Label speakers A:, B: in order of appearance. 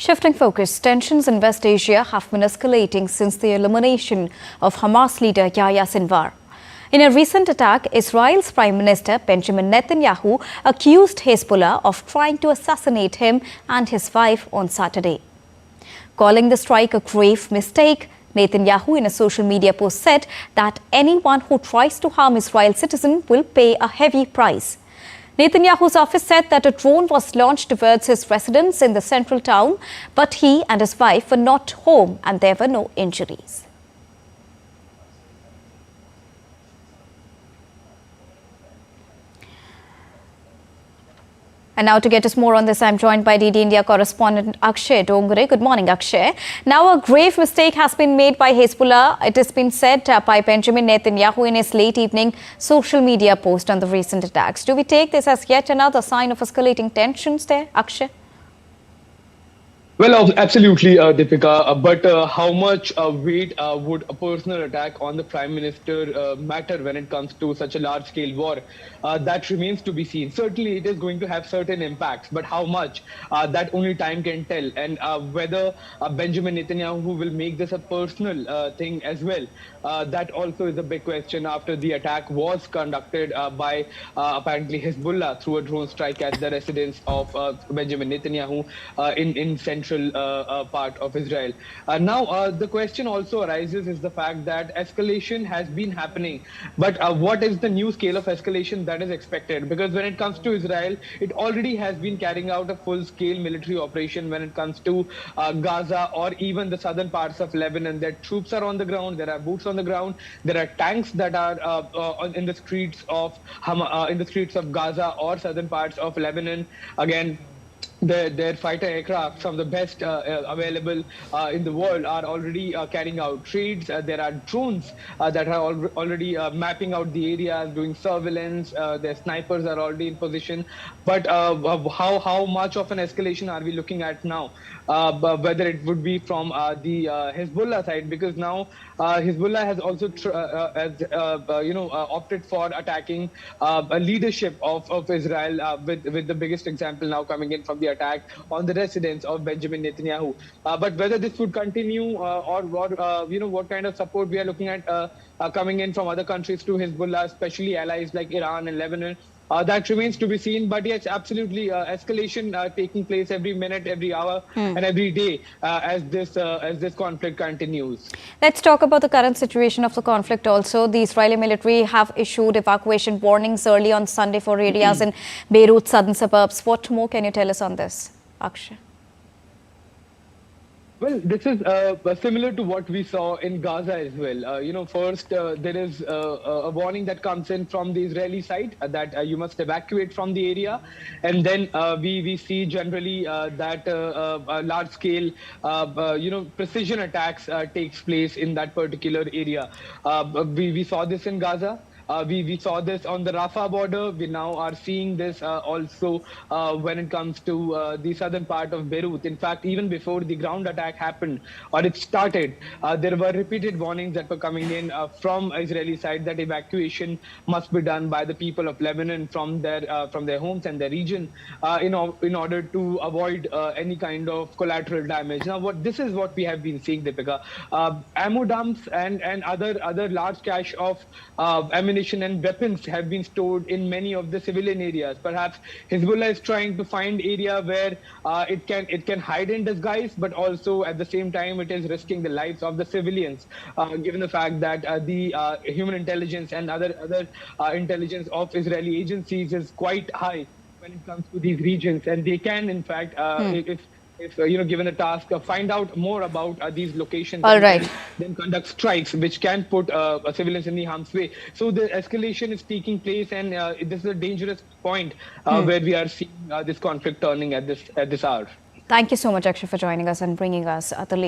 A: Shifting focus, tensions in West Asia have been escalating since the elimination of Hamas leader Yahya Sinwar. In a recent attack, Israel's Prime Minister Benjamin Netanyahu accused Hezbollah of trying to assassinate him and his wife on Saturday. Calling the strike a grave mistake, Netanyahu in a social media post said that anyone who tries to harm Israeli citizens will pay a heavy price. Netanyahu's office said that a drone was launched towards his residence in the central town, but he and his wife were not home and there were no injuries. And now to get us more on this, I'm joined by DD India correspondent Akshay Dongre. Good morning, Akshay. Now, a grave mistake has been made by Hezbollah. It has been said by Benjamin Netanyahu in his late evening social media post on the recent attacks. Do we take this as yet another sign of escalating tensions there, Akshay?
B: Well, absolutely, Deepika. But how much weight would a personal attack on the Prime Minister matter when it comes to such a large-scale war? That remains to be seen. Certainly, it is going to have certain impacts, but how much? That only time can tell. And whether Benjamin Netanyahu will make this a personal thing as well, that also is a big question after the attack was conducted by apparently Hezbollah through a drone strike at the residence of Benjamin Netanyahu in central part of Israel. Now, the question also arises is the fact that escalation has been happening. But what is the new scale of escalation that is expected? Because when it comes to Israel, it already has been carrying out a full-scale military operation when it comes to Gaza or even the southern parts of Lebanon. Their troops are on the ground. There are boots on the ground. There are tanks that are in the streets of Gaza or southern parts of Lebanon. Again, their fighter aircraft, some of the best available in the world, are already carrying out raids. There are drones that are already mapping out the areas, doing surveillance. Their snipers are already in position. But how much of an escalation are we looking at now? Whether it would be from the Hezbollah side, because now Hezbollah has also opted for attacking a leadership of Israel, with the biggest example now coming in from the attack on the residence of Benjamin Netanyahu. But whether this would continue or what kind of support we are looking at coming in from other countries to Hezbollah, especially allies like Iran and Lebanon, that remains to be seen. But yes, absolutely, escalation taking place every minute, every hour, and every day as this conflict continues.
A: Let's talk about the current situation of the conflict also. The Israeli military have issued evacuation warnings early on Sunday for areas in Beirut's southern suburbs. What more can you tell us on this, Akshay?
B: Well, this is similar to what we saw in Gaza as well. First, there is a warning that comes in from the Israeli side that you must evacuate from the area. And then we see generally that large-scale, precision attacks takes place in that particular area. We saw this in Gaza. We saw this on the Rafah border. We now are seeing this also when it comes to the southern part of Beirut. In fact, even before the ground attack happened or it started, there were repeated warnings that were coming in from Israeli side that evacuation must be done by the people of Lebanon from their homes and their region in order to avoid any kind of collateral damage. Now, this is what we have been seeing, Deepika. Ammo dumps and other large cache of ammunition and weapons have been stored in many of the civilian areas. Perhaps Hezbollah is trying to find area where it can hide in disguise, but also at the same time it is risking the lives of the civilians, given the fact that the human intelligence and other intelligence of Israeli agencies is quite high when it comes to these regions, and they can in fact if given a task, find out more about these locations.
A: All right.
B: Then conduct strikes which can put civilians in the harm's way. So the escalation is taking place, and this is a dangerous point where we are seeing this conflict turning at this hour.
A: Thank you so much, Akshay, for joining us and bringing us the latest.